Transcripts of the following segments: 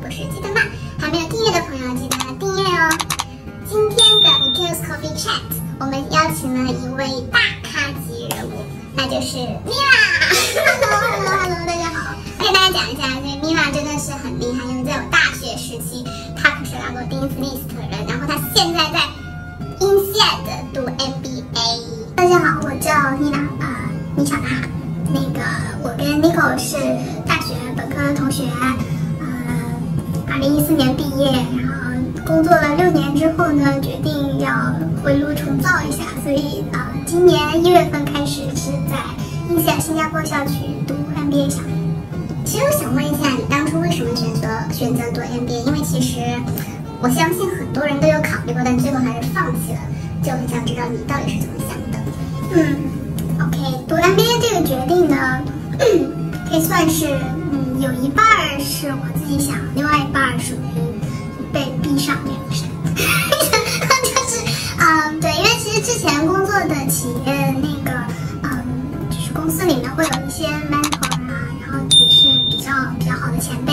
不是记得吗？还没有订阅的朋友记得订阅哦。今天的 Mikhail's Coffee Chat， 我们邀请了一位大咖级人物，那就是 Mira。Hello， 大家好。跟大家讲一下，这 Mira 真的是很厉害，因为在我大学时期，她可是拿过第一次 list 的人，然后她现在在INSEAD读 MBA。大家好，我叫Mira，你小娜。那个，我跟 Nico 是大学本科同学，2014年毕业，然后工作了6年之后呢，决定要回炉重造一下，所以今年1月份开始是在INSEAD新加坡校区读 MBA 项目。其实我想问一下，你当初为什么选择读 MBA？ 因为其实我相信很多人都有考虑过，但最后还是放弃了，就很想知道你到底是怎么想的。OK， 读 MBA 这个决定呢，可以算是有一半是我自己想，另外一半属于被逼上梁山。就是对，因为其实之前工作的企业就是公司里面会有一些 mentor 然后也是比较好的前辈，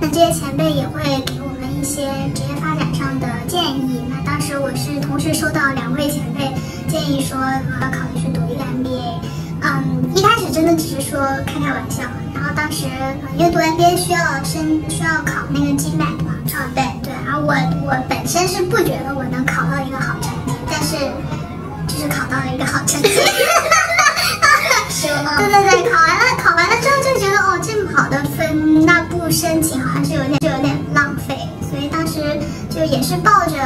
那这些前辈也会给我们一些职业发展上的建议。那当时我是同时收到2位前辈建议说我要考虑去读一个 MBA。一开始真的只是说开玩笑，然后当时因为读 MBA 需要考那个 GMAT 嘛，对，然后我本身是不觉得我能考到一个好成绩，但是就是考到了一个好成绩。对，考完了之后就觉得这么好的分，那不申请好像是有点浪费，所以当时就也是抱着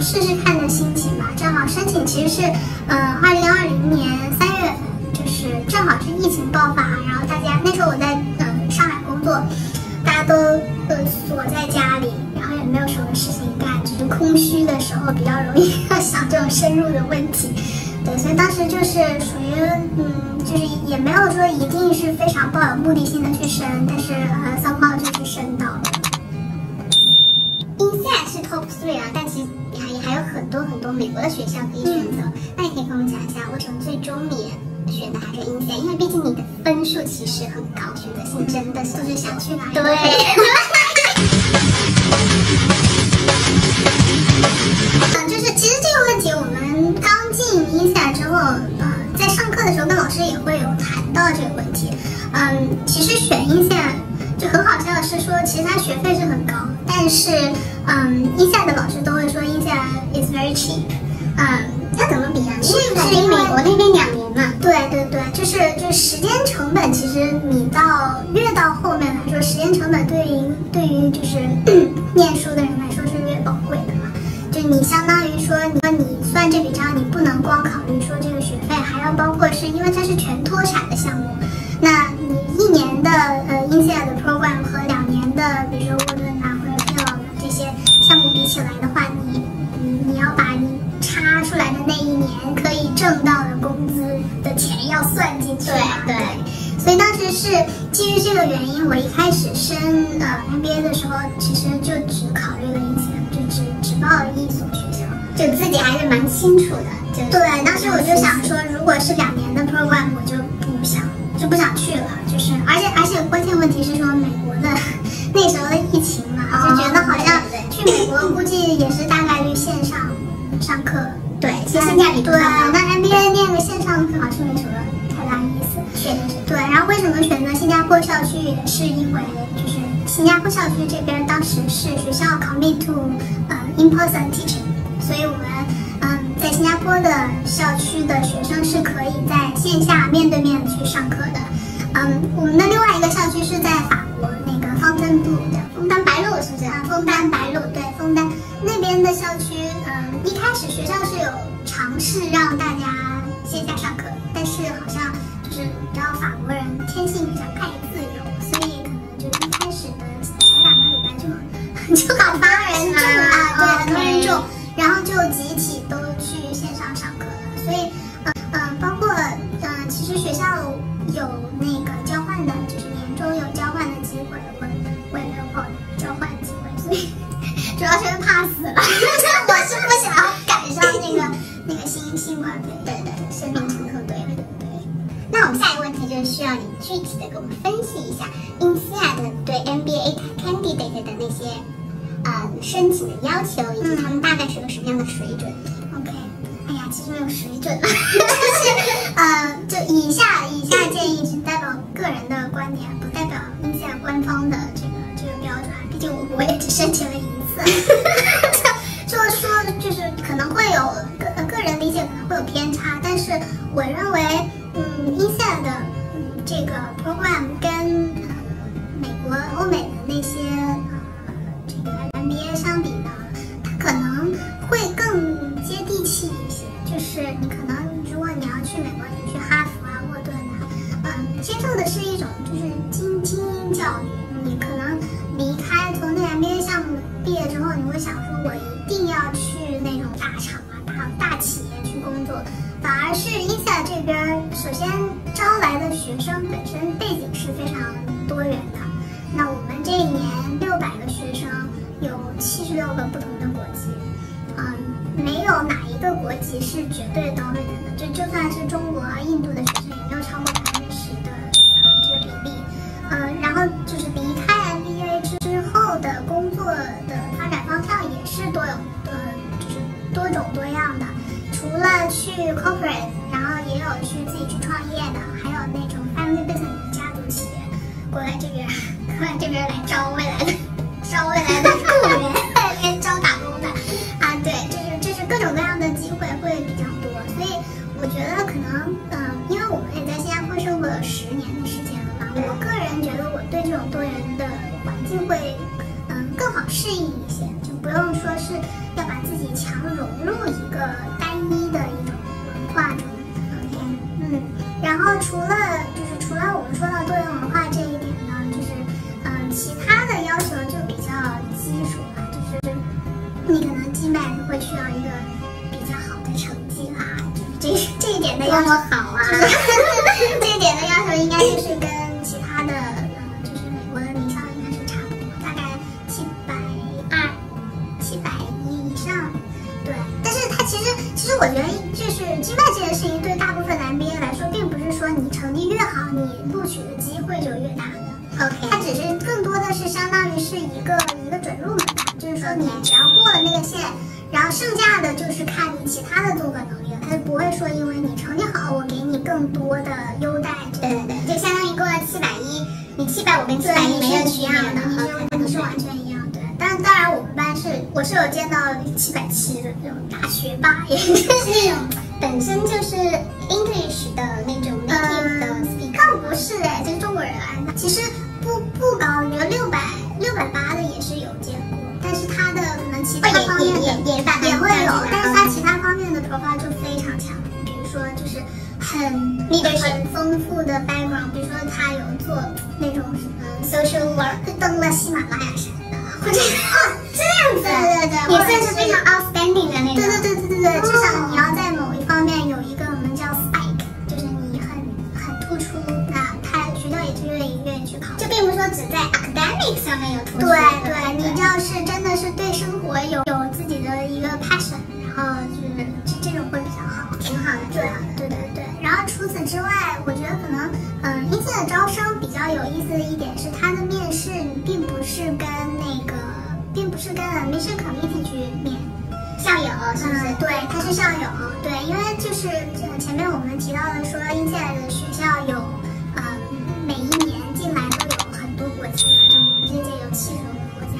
试试看的心情吧。正好申请其实是2020年3月份。就是正好是疫情爆发，然后大家那时候我在上海工作，大家都锁在家里，然后也没有什么事情干，只是空虚的时候比较容易要想这种深入的问题。对，所以当时就是属于就是也没有说一定是非常抱有目的性的去申，但是somehow就是申到了。INSEAD 是 top 3但其实也还有很多美国的学校可以选择。那你可以跟我们讲一下，为什么最终你选的还是INSEAD？因为毕竟你的分数其实很高，选择性真的是就是想去哪里？对。就是其实这个问题，我们刚进INSEAD之后，在上课的时候跟老师也会有谈到这个问题。其实选INSEAD就很好笑的是说，其实它学费是很高，但是INSEAD的老师都会说INSEAD is very cheap。它怎么比啊？是因为美国那边2年嘛。对，就是时间成本，其实你越到后面来说，时间成本对于就是念书的人来说是越宝贵的嘛。就你相当于说，你算这笔账，你不能光考虑说这个学费，还要包括是因为它是全脱产的项目。那你1年的INSEAD 的 program 和2年的，比如说沃顿或者 Kellogg 这些项目比起来的话，你要把你插出来的那1年可以挣到的工资的钱要算进去。对，所以当时是基于这个原因，我一开始申MBA 的时候，其实就只考虑了INSEAD，就只报了1所学校，就自己还是蛮清楚的。对，当时我就想说，如果是2年的 program， 我就不想去了，就是而且关键问题是说美国的那时候的疫情嘛，就觉得好像去美国估计也是大概率线上上课。对，其实性价比不高。那 MBA 念个线上课好像没什么太大意思。对，然后为什么选择新加坡校区，也是因为就是新加坡校区这边当时是学校 commit to in-person teaching， 所以我们在新加坡的校区的学生是可以在线下面对面去上课的。我们的另外一个校区是在法国那个Fontainebleau的枫丹白露，是不是？枫丹白露，对，枫丹那边的校区，一开始学校是有尝试让大家线下上课，但是好像就是你知道法国人天性比较爱自由，所以可能就一开始的前2个礼拜就很多人中对，很多人中，然后就集体都去线上上课了。所以包括其实学校有那个交换的，就是年终有交换的机会，我也没有报交换机会，所以主要是怕死了。我是不想要赶上那个新冠肺炎的生命乘客队。对，那我们下一个问题就是需要你具体的给我们分析一下INSEAD对 MBA candidate 的那些只申请了1次。就是可能会有个人理解可能会有偏差，但是我认为，INSEAD 的这个 program 跟美国、欧美的那些这个 MBA 相比呢，它可能会更接地气一些。就是你可能如果你要去美国，你去哈佛啊、沃顿啊，接受的是一种就是精英教育。你可能离开从那 MBA 项目毕业之后，你会想说，我一定要去那种大厂啊、大企业去工作。反而是INSEAD这边，首先招来的学生本身背景是非常多元的。那我们这一年600个学生，有76个不同的国籍，没有哪一个国籍是绝对 dominant 的。就算是中国、印度的学生，也没有超过10%的这个比例。然后就是离开 MBA 之后的工作的发展方向也是就是多种多样的。除了去 corporate， 然后也有去自己去创业的，还有那种 family business 家族企业过来这边来招未来的雇员，在那边招打工的啊。对，这是各种各样的机会会比较多，所以我觉得可能因为我们也在新加坡生活了10年的时间了嘛，我个人觉得我对这种多元的环境会更好适应一些，就不用说是要把自己强融入一个单一的一种文化中。然后除了我们说到多元文化这一点呢，就是其他的要求就比较基础了，就是你可能GMAT会需要一个比较好的成绩啦，就是这一点的要求好啊，这一点的要求应该就是跟其他的就是美国的名校应该是差不多，大概720、710以上。对，但是它其实我觉得就是GMAT这件事情对大部分的 MBA 来说，并不是说你成绩越好，你录取的机会就越大的。OK， 它只是更多的是相当于是一个准入门槛，就是说你只要过了那个线，然后剩下的就是看你其他的综合能力了。它就不会说因为你成绩好，我给你更多的优待。对，就相当于过了710，你750跟710没有区别的，可能是完全一样。对，当然我们班我是有见到770的这种大学霸，也是那种本身就是 English 的那种 native 的 speaker。倒不是就是中国人啊，其实不高，你说600、680的也是有见过，但是他的可能其他方面也会有，但是他其他方面的profile就非常强，比如说就是很丰富的 background， 比如说他有做那种social work， 登了喜马拉雅山的，或者这样子，对，也算是非常 outstanding 的那种。对，至少你要在某一方面有一个我们叫 spike， 就是你很突出，那他学校也是愿意去考。就并不是说只在 academic 上面有突出。对，你要是真的是对生活有自己的一个 passion， 然后就是这种会比较好，挺好的，对。然后除此之外，我觉得可能INSEAD的招生比较有意思的一点是，它的面试并不是跟admission committee 去面。校友是不是？对，他是校友。对，因为就是前面我们提到的说，INSEAD的学校有每一年进来都有很多国籍嘛，就我们这届有70多个国家，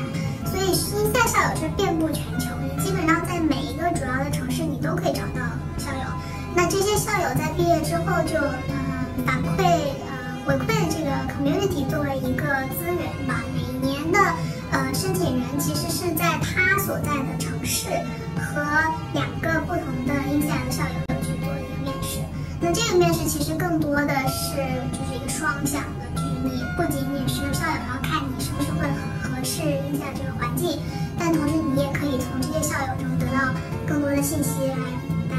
所以INSEAD校友是遍布全球，你基本上在每一个主要的城市你都可以找到校友。那这些校友在毕业之后就回馈这个 community 作为一个资源吧。每年的申请人其实是在他所在的城市和2个不同的INSEAD的校友去做一个面试。那这个面试其实更多的是就是一个双向的，就是你不仅仅是校友要看你是不是会很合适INSEAD这个环境，但同时你也可以从这些校友中得到更多的信息来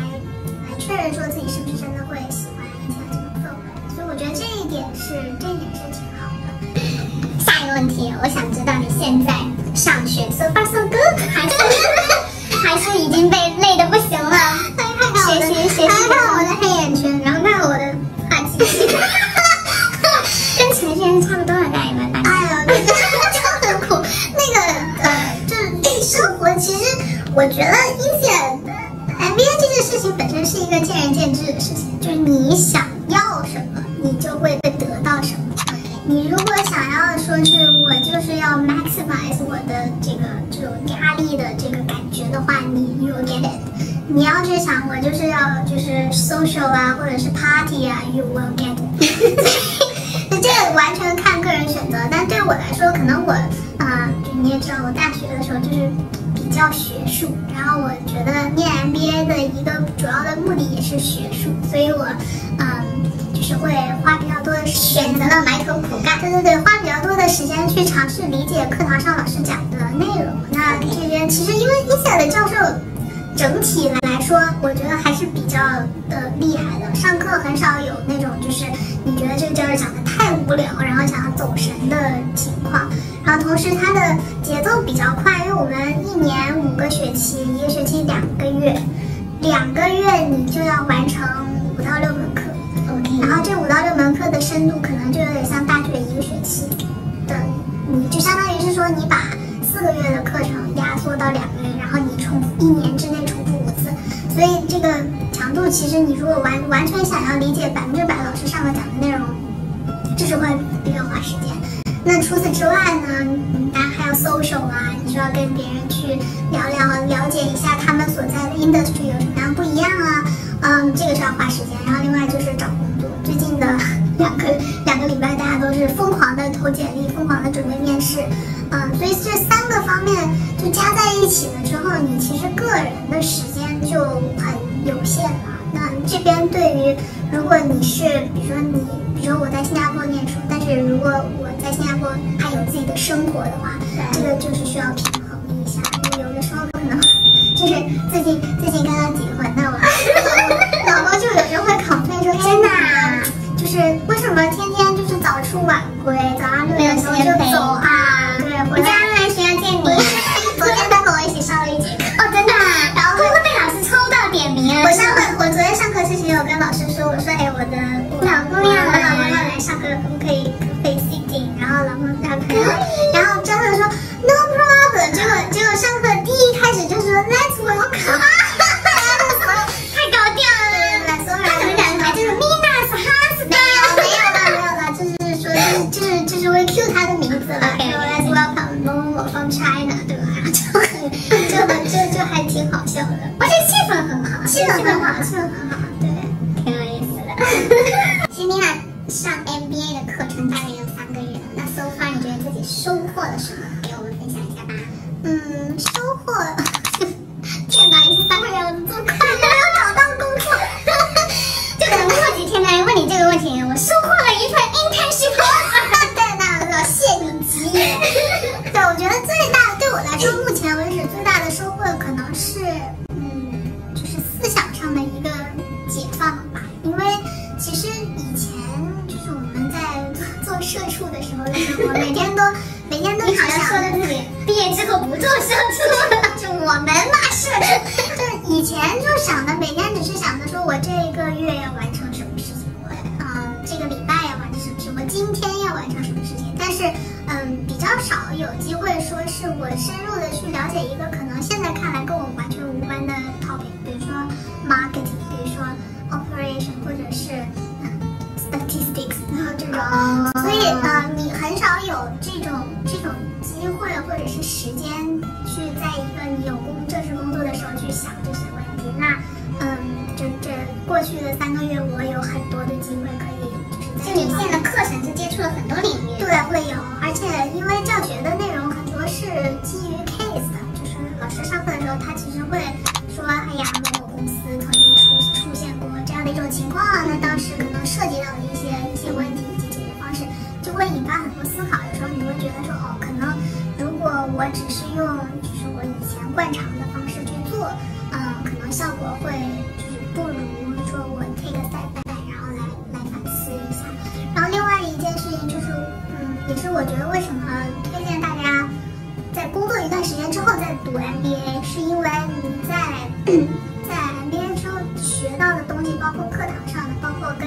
确认说自己是不是真的会喜欢INSEAD这个氛围。所以我觉得这一点是挺好的。下一个问题，我想知道你现在上学 so far so good， 还是已经被累得不行了？学习，看我的黑眼圈，然后看我的发际，跟前些差不多了，大爷们。哎呦，就很苦。那个就是生活，其实我觉得INSEAD MBA 这件事情本身是一个见仁见智的事情，就是你想要什么，你就会得到什么。你如果想要说是我我就是要 maximize 我的这种压力的这个感觉的话，你 you will get it。你要是想我就是要就是 social 啊，或者是 party 啊 ，you will get it。这个完全看个人选择，但对我来说，可能我你也知道，我大学的时候就是比较学术，然后我觉得念 MBA 的一个主要的目的也是学术，所以我就是会花比较多的选择了埋头苦干，对，花比较多的时间去尝试理解课堂上老师讲的内容。那这边其实因为INSEAD的教授整体来说，我觉得还是比较厉害的。上课很少有那种就是你觉得这个教授讲的太无聊，然后想要走神的情况。然后同时它的节奏比较快，因为我们1年5个学期，1个学期2个月，2个月你就要完成5到6门课。然后这5到6门课的深度可能就有点像大学1个学期的，你就相当于是说你把4个月的课程压缩到2个月，然后你1年之内重复5次，所以这个强度其实你如果完全想要理解100%老师上课讲的内容，就是会比较花时间。那除此之外呢，当然还有 social 啊，你需要跟别人去了解一下他们所在的 industry 有什么样不一样啊，这个是要花时间。然后另外就是找工作，最近的两个礼拜大家都是疯狂的投简历，疯狂的准备面试，所以这3个方面就加在一起了之后，你其实个人的时间就很有限了。那这边对于如果你是比如说我在新加坡念书，但是如果我在新加坡还有自己的生活的话，这个就是需要平衡一下。有的时候可能就是最近刚刚结婚，那我老公就有时候会complain说，真的就是为什么天天就是早出晚归，早上6点钟就走啊？对，回家来学校见你。昨天他和我一起上了1节课，真的，然后会被老师抽到点名。我昨天上课之前有跟老师说，我说我老公要来上课，可不可以 sitting？ 然后老公说可以，然后真的说 no problem。结果上课第一开始就说 let's welcome， 太高调了，所有人他可能感觉还就是 Mina's husband， 没有了，就是说就是会 cue 他的名字了，说 let's welcome 某某某 from China， 对吧？就还挺好笑的，而且气氛很好，对，挺有意思的。其实Mina上 MBA 的课程大概有3个月了，那 so far 你觉得自己收获了什么？给我们分享一下吧。收获，天哪，已经3个月了，这么快就没有找到工作，就可能过几天来问你这个问题。我收获了一份 internship， 对，那谢你吉言。对，我觉得对我来说，目前为止最大的收获可能是，就是思想上的一个解放吧。因为其实以前就是我们在做社畜的时候，每天都你好像说的自己毕业之后不做社畜了，就我们嘛社畜，就以前就想的每天只是想着说我这个月要完成什么事情，这个礼拜要完成什么事情，我今天要完成什么事情，但是比较少有机会说是我深入的去了解一个可能现在看来跟我完全无关的 topic， 比如说 marketing， 比如说 operation， 或者是statistics， 然后这种，所以你很少有这种机会或者是时间去在一个你有正式工作的时候去想这些问题。那这过去的3个月，我有很多的机会可以就是你现在课程是接触了很多领域，对，会有，而且因为教学的内容很多是基于 case 的，就是老师上课的时候，他其实会说，哎呀，某公司曾经出现过这样的一种情况，那当时可能涉及到的一些问题以及解决方式，就会引发很多思考。有时候你会觉得说，可能如果我只是用就是我以前惯常的方式去做，可能效果会就是不如说我 take a step back， 然后来反思一下。然后另外一件事情就是，也是我觉得为什么推荐大家在工作一段时间之后再读 MBA， 是因为你在 MBA 之后学到的东西，包括课堂上的，包括跟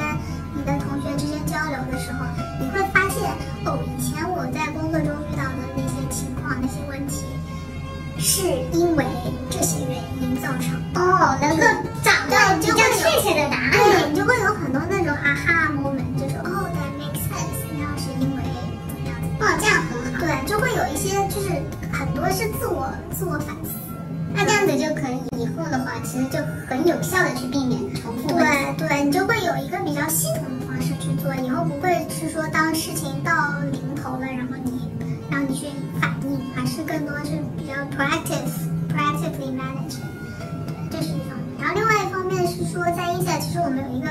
你的同学之间交流的时候，你会发现，以前我在工作中遇到的那些情况、那些问题，是因为这些原因造成。能够找到比较确切的答案。对，你就会有很多那种 aha moment， 就是that makes sense， 然后是因为怎么样子。这样很好。对，些就是很多是自我反思。那这样子就可以以后的话，其实就很有效的去避免重复。对，你就会有一个比较系统的方式去做，以后不会是说当事情到临头了，然后你去反应，而是更多是比较 proactively manage。对，这是一方面。然后另外一方面是说，在INSEAD其实我们有一个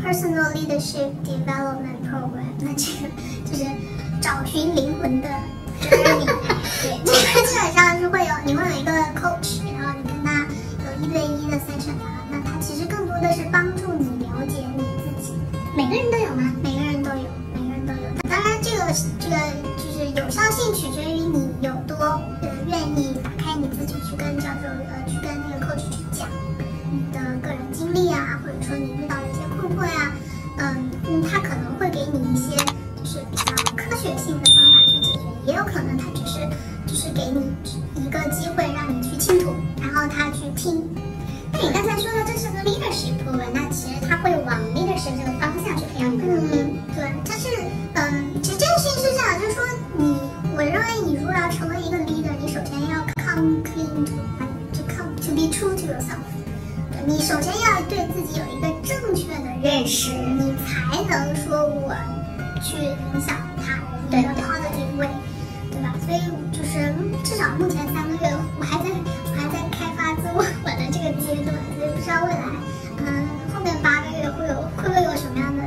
personal leadership development program， 那这个就是找寻灵魂的journey。对，这个基本上是你会有一个 coach， 然后你跟他有1对1的session啊，那他其实更多的是帮助你了解你自己。每个人都有吗？每个人都有。当然，这个就是有效性取决于你有多愿意打开你自己去跟教授去跟那个 coach 去讲你的个人经历啊，或者说你遇到的一些困惑呀，他可能会给你一些就是比较科学性的方法去解决，也有可能他只是给你一个机会让你去倾吐，然后他去听。那你刚才说的这是个 leadership program， 那其实他会往 leadership 这个方向去培养你的能力。对，它是其实这个事情是这样，就是说我认为你如果要成为一个 leader， 你首先要 come clean to be true to yourself。你首先要对自己有一个正确的认识，你才能说我去影响他人，一个 positive way， 对吧？所以就是至少目前3个月，我还在开发自我的这个阶段，所以不知道未来后面8个月会不会有什么样的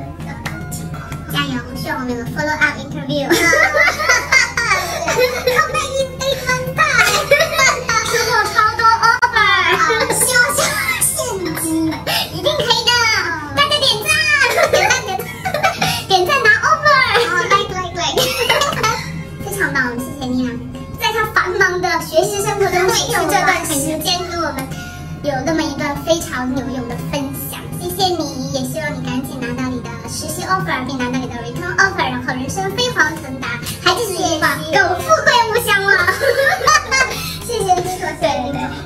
情况？加油，需要我们的 follow up interview。Come back in 8 months time， 之后超多 offer， 希望现金，一定可以的。大家点赞拿 offer，like， 非常棒，谢谢妮娜，在她繁忙的学习生活中，为这段时间跟我们有那么一段非常有用的分享，谢谢你，也希望你赶紧拿到你的实习 offer， 并拿到你的 return offer， 然后人生飞黄腾达，还是一句话，苟富贵无享了。谢谢你说对。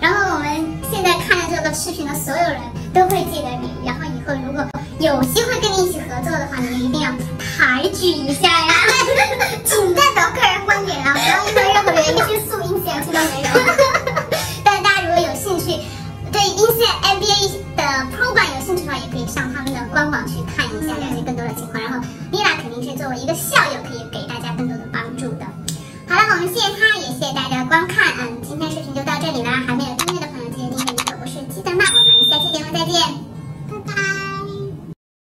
然后我们现在看了这个视频的所有人都会记得你，然后以后如果有机会跟你一起合作的话，你一定要抬举一下呀，仅代表个人观点啊，不要因为任何原因去诉INSEAD的内容。但大家如果有兴趣，对INSEAD MBA 的 program 有兴趣的话，也可以上他们的官网去看一下，了解更多的情况。然后妮娜肯定是作为一个校友，可以给大家更多的帮助的。好了，我们谢谢他，也谢谢大家的观看。今天视频就到这里啦，还没有订阅的朋友记得订阅你可不是记得吗？我们下期节目再见。